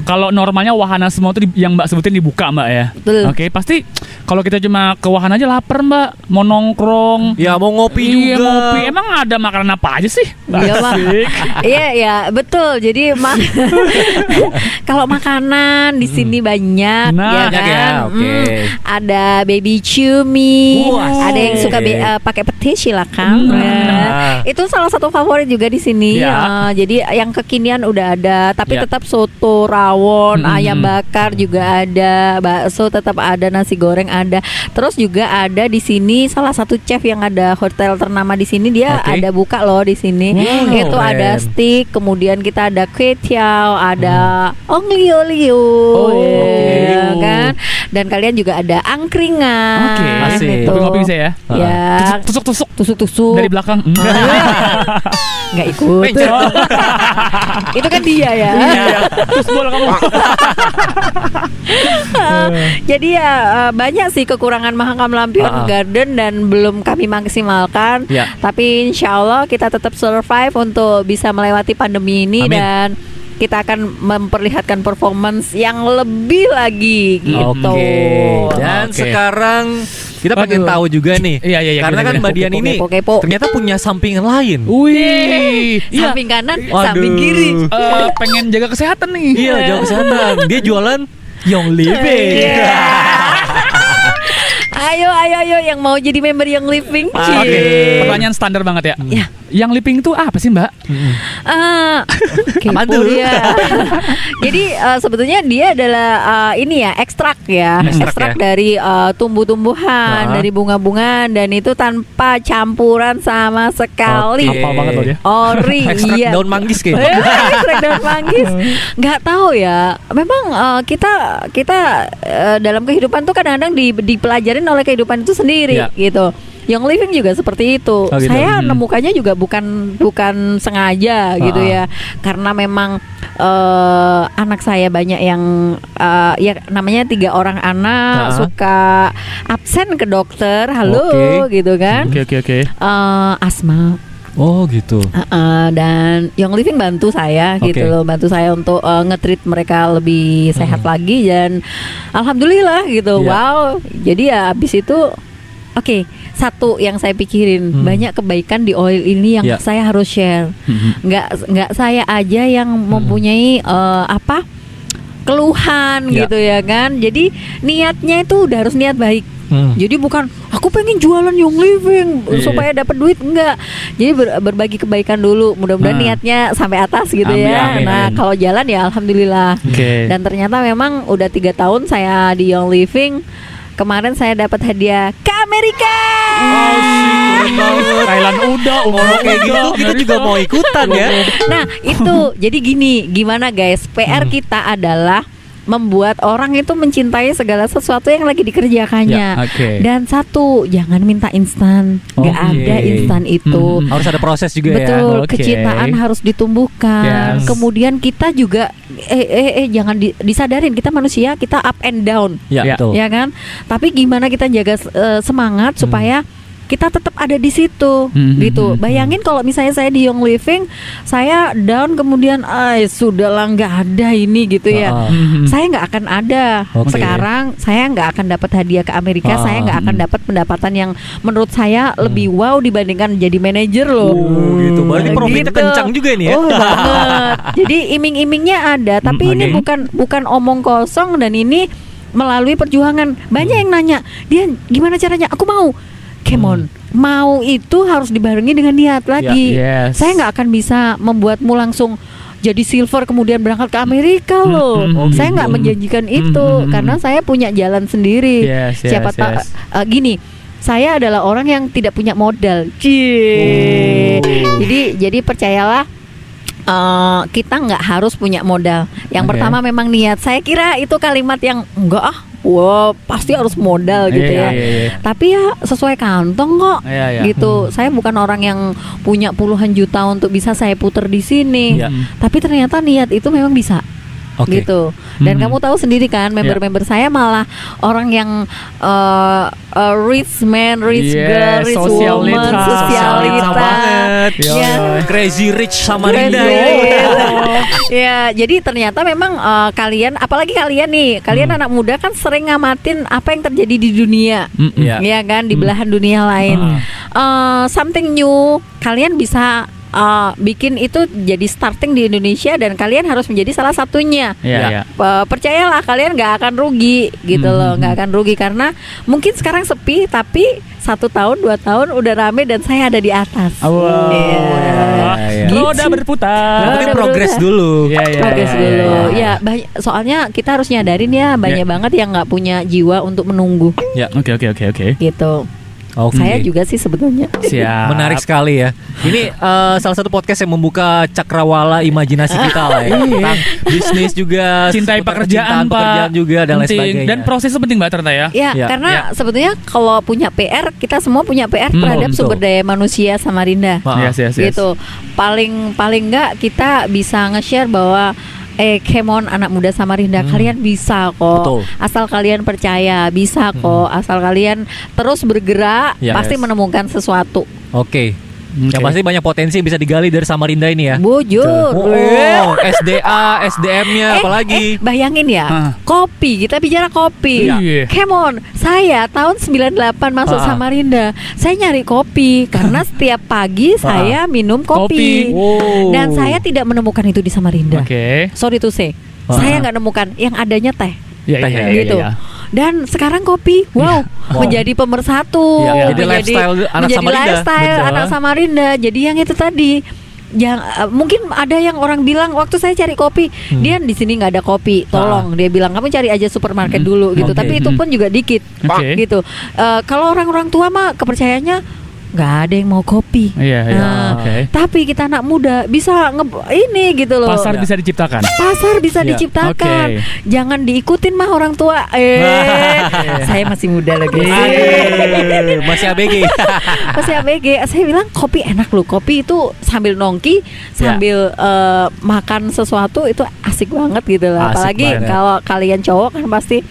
kalau normalnya wahana semua tuh yang Mbak sebutin dibuka, Mbak ya. Betul. Oke, pasti kalau kita cuma ke wahana aja lapar, Mbak. Mau nongkrong. Ya mau ngopi Iya, juga. ngopi. Emang ada makanan apa aja sih? Iya, Pak. Asik. Iya ya betul. Jadi kalau makanan di sini banyak, Nah, ya banyak kan. ya, oke. Ada baby cumi, Wah, ada yang suka asik. pakai petis silakan. Hmm. Ya. Itu salah satu favorit juga di sini. Ya. Jadi yang kekinian udah ada, tapi Ya. tetap soto, rawon, Hmm. ayam bakar juga ada, bakso tetap ada, nasi goreng ada. Terus juga ada di sini salah satu chef yang ada hotel ternama di sini, dia Oke. ada buka loh di sini. Wow, Itu ada keren. steak, kemudian kita ada kue tiao, ada onglio-lio, Oh, ya oke. kan? Dan kalian juga ada angkringan. Oke. Asik. gitu. Ngopi-ngopi bisa ya? Ya, Tusuk-tusuk tusuk-tusuk. dari belakang. Nggak ikut. Mencet. Itu kan dia ya. Iya. Terus bola kamu. Jadi ya banyak sih kekurangan Mahakam Lampion Garden dan belum kami maksimalkan. Ya. Tapi insya Allah kita tetap survive untuk bisa melewati pandemi ini. Amin. Dan kita akan memperlihatkan performance yang lebih lagi gitu. Oke. Dan Oke. sekarang kita pengen Waduh. tahu juga nih. Iya, iya, iya, Karena gimana, kan Mbak Dian ini Kepo. ternyata punya sampingan lain. Wih. Iya. Samping kanan, Waduh. samping kiri. Pengen jaga kesehatan nih. Iya, jauh kesehatan. Dia jualan Young Living. Iya. Ayo yang mau jadi member Young Living. Ah, Oke. Cie. Pertanyaan standar banget ya. Ya. Yang living itu apa sih, Mbak? Apaan Kepo tuh? dia. Jadi sebetulnya dia adalah ini ya ekstrak ya, Ekstrak ya? dari tumbuh-tumbuhan, dari bunga-bungan dan itu tanpa campuran sama sekali. Oke. Hafal banget loh dia. Ori, Ekstrak iya. daun manggis kayaknya. Ekstrak daun manggis. Nggak tahu ya. Memang kita dalam kehidupan tuh kadang-kadang dipelajarin oleh kehidupan itu sendiri Ya. gitu. Young Living juga seperti itu. Oh, gitu. Saya nemukannya juga bukan sengaja gitu ya. Karena memang anak saya banyak yang ya namanya 3 orang anak suka absen ke dokter. Halo gitu kan. Oke. Asma. Oh gitu. Dan Young Living bantu saya gitu Oke. loh, bantu saya untuk nge-treat mereka lebih sehat lagi dan alhamdulillah gitu. Iya. Wow. Jadi ya abis itu oke, satu yang saya pikirin banyak kebaikan di oil ini yang Iya. saya harus share. Nggak saya aja yang mempunyai keluhan Iya. gitu ya kan. Jadi niatnya itu udah harus niat baik. Jadi bukan aku pengen jualan Young Living supaya dapat duit, enggak. Jadi berbagi kebaikan dulu. Mudah-mudahan niatnya sampai atas gitu Amin, ya. amin, Nah, amin. kalau jalan ya alhamdulillah. Oke. Dan ternyata memang udah 3 tahun saya di Young Living. Kemarin saya dapat hadiah ke Amerika. Thailand udah, Ngomong kayak gitu kita juga mau ikutan ya. Nah, itu jadi gimana guys? PR kita adalah membuat orang itu mencintai segala sesuatu yang lagi dikerjakannya. Ya, oke. Dan satu, jangan minta instan. Nggak Oke. ada instan itu. Harus ada proses juga ya. Betul, Oke. kecintaan harus ditumbuhkan. Yes. Kemudian kita juga jangan disadarin kita manusia, kita up and down. Ya, Ya. betul. Ya kan? Tapi gimana kita jaga semangat supaya kita tetap ada di situ gitu. Bayangin kalau misalnya saya di Young Living, saya down kemudian sudahlah nggak ada ini gitu ya. Saya nggak akan ada. Oke. Sekarang saya nggak akan dapat hadiah ke Amerika, saya nggak akan dapat pendapatan yang menurut saya lebih wow dibandingkan jadi manajer loh. Oh, gitu. Berarti profitnya Gitu. kencang juga ini ya. Oh banget. Jadi iming-imingnya ada, tapi ini bukan omong kosong dan ini melalui perjuangan. Banyak yang nanya, dia gimana caranya? Aku mau. Come on, mau itu harus dibarengi dengan niat lagi. Yes. Saya nggak akan bisa membuatmu langsung jadi silver kemudian berangkat ke Amerika loh. Saya nggak menjanjikan itu karena saya punya jalan sendiri. Yes, Siapa yes, tahu yes. gini. Saya adalah orang yang tidak punya modal. Cie. Jadi percayalah. Kita nggak harus punya modal. Yang pertama memang niat. Saya kira itu kalimat yang enggak pasti harus modal gitu ya. Tapi ya sesuai kantong kok. Iya. Gitu. Saya bukan orang yang punya puluhan juta untuk bisa saya puter di sini. Iya. Tapi ternyata niat itu memang bisa. Oke. gitu. Dan kamu tahu sendiri kan, member-member saya malah orang yang rich man, rich girl, rich woman, sosialita banget. Ya. Crazy Rich Samarinda. Ya, jadi ternyata memang kalian, apalagi kalian nih, kalian anak muda kan sering ngamatin apa yang terjadi di dunia, Iya. ya kan, di belahan dunia lain. Something new, kalian bisa bikin itu jadi starting di Indonesia dan kalian harus menjadi salah satunya. Iya. Percayalah, kalian nggak akan rugi gitu loh, nggak akan rugi karena mungkin sekarang sepi tapi 1 tahun 2 tahun udah rame dan saya ada di atas. Wow. Iya. Gitu. Roda berputar. Yang penting Roda progres berputar. dulu. Progres dulu. Ya, soalnya kita harus nyadarin ya banyak banget yang nggak punya jiwa untuk menunggu Ya. Oke. gitu. Oke. Saya juga sih sebetulnya. Siap. Menarik sekali ya. Ini salah satu podcast yang membuka cakrawala imajinasi kita lah ya. Tentang bisnis juga, Cintai seputar pekerjaan, kecintaan pekerjaan juga dan lain Penting. sebagainya. Dan proses itu penting Mbak ternyata ya. Ya, Ya, karena sebetulnya kalau punya PR, kita semua punya PR terhadap betul. sumber daya manusia Samarinda. Yes. Gitu. Paling enggak kita bisa nge-share bahwa come on anak muda Samarinda, kalian bisa kok. Betul. Asal kalian percaya, bisa kok. Asal kalian terus bergerak, Ya. pasti menemukan sesuatu. Oke. Yang pasti banyak potensi yang bisa digali dari Samarinda ini ya. Bujur. Oh, SDA, SDM-nya apalagi. Bayangin ya, kopi, kita bicara kopi. Iya. Come on, saya tahun 98 masuk Samarinda. Saya nyari kopi karena setiap pagi saya minum kopi. Wow. Dan saya tidak menemukan itu di Samarinda. Oke. Sorry to say, saya nggak nemukan. Yang adanya teh. Iya. Gitu. Dan sekarang kopi, menjadi pemersatu, Ya, jadi menjadi lifestyle anak menjadi Samarinda. lifestyle Betul. anak Samarinda. Jadi yang itu tadi, yang mungkin ada yang orang bilang waktu saya cari kopi, dia di sini nggak ada kopi, tolong dia bilang kamu cari aja supermarket dulu gitu. Oke. Tapi itu pun juga dikit, Oke. gitu. Kalau orang-orang tua mah kepercayaannya nggak ada yang mau kopi. Iya. Nah, Oke. Tapi kita anak muda bisa ini gitu loh. Pasar bisa diciptakan. Pasar bisa Ya. diciptakan. Oke. Jangan diikutin mah orang tua. Saya masih muda lagi. Aduh, masih ABG. Masih ABG. Saya bilang kopi enak loh. Kopi itu sambil nongki, sambil makan sesuatu itu asik banget gitu lah. Asik Apalagi banget. kalau kalian cowok kan pasti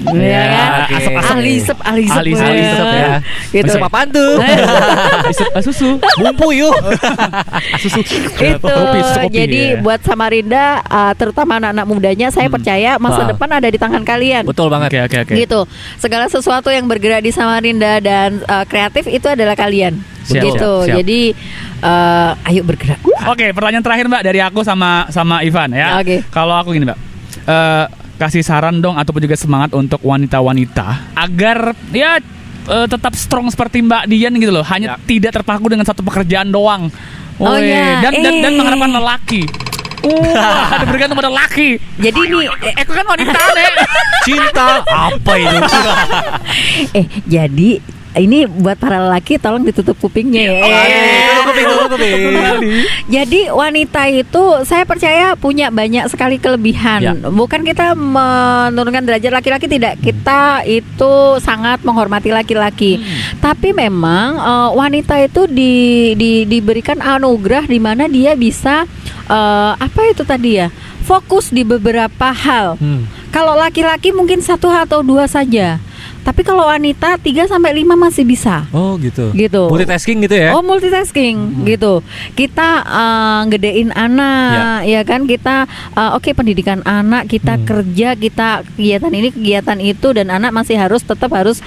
ya kan? oke. Ahli Ahli isep ya. Gitu. Isep apaan tuh? Susu. Bumbu yuk. Susu. Itu Kopi, susu kopi, jadi ya. buat Samarinda terutama anak-anak mudanya saya percaya masa depan ada di tangan kalian. Betul banget. Oke. Gitu. Segala sesuatu yang bergerak di Samarinda dan kreatif itu adalah kalian. Siap, Gitu. siap. Jadi ayo bergerak. Oke, pertanyaan terakhir Mbak dari aku sama Ivan ya. Oke. Kalau aku gini Mbak, kasih saran dong ataupun juga semangat untuk wanita-wanita agar ya tetap strong seperti Mbak Dian gitu loh, hanya tidak terpaku dengan satu pekerjaan doang. Oh, Woi, iya. dan mengharapkan lelaki. Ada bergantung pada laki. Jadi nih Aku kan wanita deh. Cinta apa itu? jadi ini buat para lelaki tolong ditutup kupingnya ya. Jadi wanita itu saya percaya punya banyak sekali kelebihan. Ya. Bukan kita menurunkan derajat laki-laki, tidak. Kita itu sangat menghormati laki-laki. Tapi memang wanita itu diberikan anugerah di mana dia bisa apa itu tadi ya? Fokus di beberapa hal. Kalau laki-laki mungkin 1 atau 2 saja. Tapi kalau wanita 3 sampai 5 masih bisa. Oh gitu. Gitu. Multitasking gitu ya? Oh multitasking gitu. Kita gedein anak, ya kan, kita oke, pendidikan anak, kita kerja, kita kegiatan ini kegiatan itu, dan anak masih tetap harus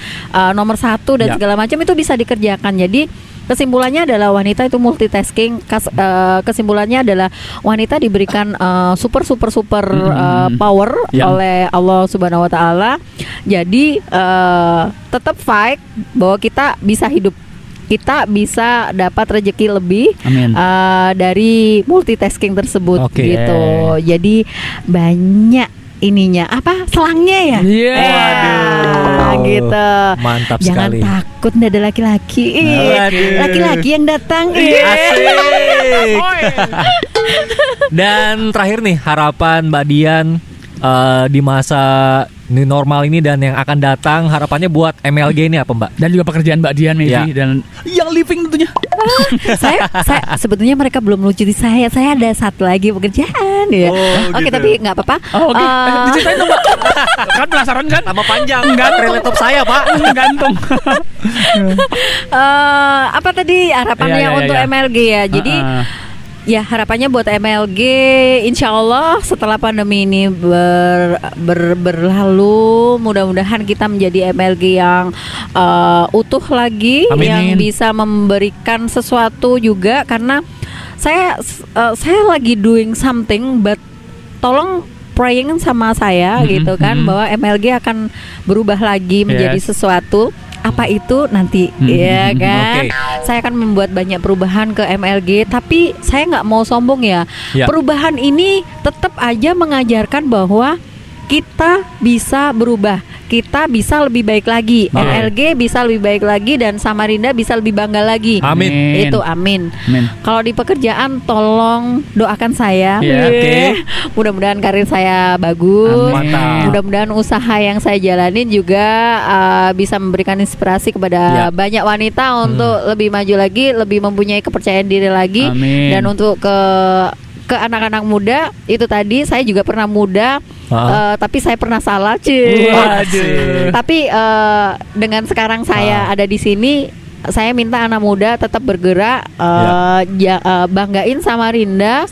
nomor 1 dan segala macam itu bisa dikerjakan. Jadi kesimpulannya adalah wanita itu multitasking. Kesimpulannya adalah wanita diberikan super power oleh Allah Subhanahu Wa Taala. Jadi tetap fight bahwa kita bisa hidup, kita bisa dapat rezeki lebih dari multitasking tersebut. Oke. Gitu. Jadi banyak ininya apa selangnya ya? Waduh. Gitu. Mantap Jangan sekali. takut nggak ada laki-laki. Waduh. Laki-laki yang datang. Asik. Dan terakhir nih, harapan Mbak Dian di masa new normal ini dan yang akan datang, harapannya buat MLG ini apa Mbak? Dan juga pekerjaan Mbak Dian maybe Ya. dan yang living tentunya. saya sebetulnya mereka belum melucuti saya. Saya ada satu lagi pekerjaan ya. Oke, gitu. tapi nggak apa-apa. Oh, oke. Diceritain dong, Mbak. Kan penasaran kan? Nama panjang. Gantung. Laptop saya, Pak. Gantung. Apa tadi harapannya Iya, untuk iya. MLG ya? Jadi ya harapannya buat MLG, insya Allah setelah pandemi ini berlalu, mudah-mudahan kita menjadi MLG yang utuh lagi, Amin. yang bisa memberikan sesuatu juga. Karena saya lagi doing something, but tolong praying sama saya gitu kan, bahwa MLG akan berubah lagi menjadi sesuatu. Apa itu nanti, ya kan? Saya akan membuat banyak perubahan ke MLG, tapi saya nggak mau sombong ya. Perubahan ini tetap aja mengajarkan bahwa kita bisa berubah, kita bisa lebih baik lagi, MLG bisa lebih baik lagi, dan Samarinda bisa lebih bangga lagi. Amin. Itu amin. Kalau di pekerjaan tolong doakan saya. Mudah-mudahan karir saya bagus. Mudah-mudahan usaha yang saya jalanin juga bisa memberikan inspirasi kepada banyak wanita untuk lebih maju lagi, lebih mempunyai kepercayaan diri lagi. Dan untuk ke anak-anak muda, itu tadi saya juga pernah muda. Tapi saya pernah salah, tapi dengan sekarang saya ada di sini, saya minta anak muda tetap bergerak, banggain Samarinda,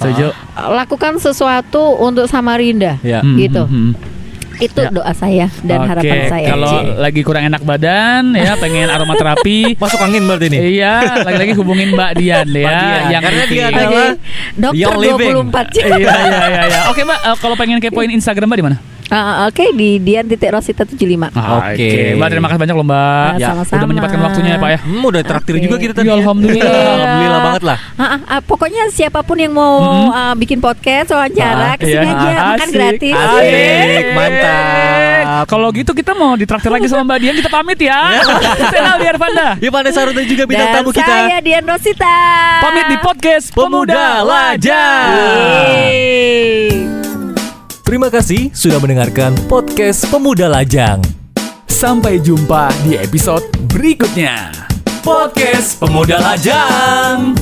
lakukan sesuatu untuk Samarinda, gitu. Itu doa saya dan harapan saya. Kalau lagi kurang enak badan ya, pengen aromaterapi, masuk angin berarti nih. Iya, lagi-lagi hubungin Mbak Dian ya, yang karena dia adalah dokter 24 jam. Iya. Oke, Mbak, kalau pengen kepoin Instagram Mbak di mana? Oke, di Dian.Rosita75. Oke, Mbak, terima kasih banyak loh, Mbak. Sama-sama. Udah menyempatkan waktunya ya, Pak ya. Udah traktir juga kita tadi. Alhamdulillah. Alhamdulillah banget lah. Pokoknya siapapun yang mau bikin podcast, wawancara, kesini aja, makan gratis. Asik, mantap. Kalau gitu kita mau ditraktir lagi sama Mbak Dian, kita pamit ya. Saya Aldi Arfanda. Ya, Pandai Saruta juga bintang Dan tamu kita. saya Dian Rosita. Pamit di podcast Pemuda Lajang. Terima kasih sudah mendengarkan podcast Pemuda Lajang. Sampai jumpa di episode berikutnya. Podcast Pemuda Lajang.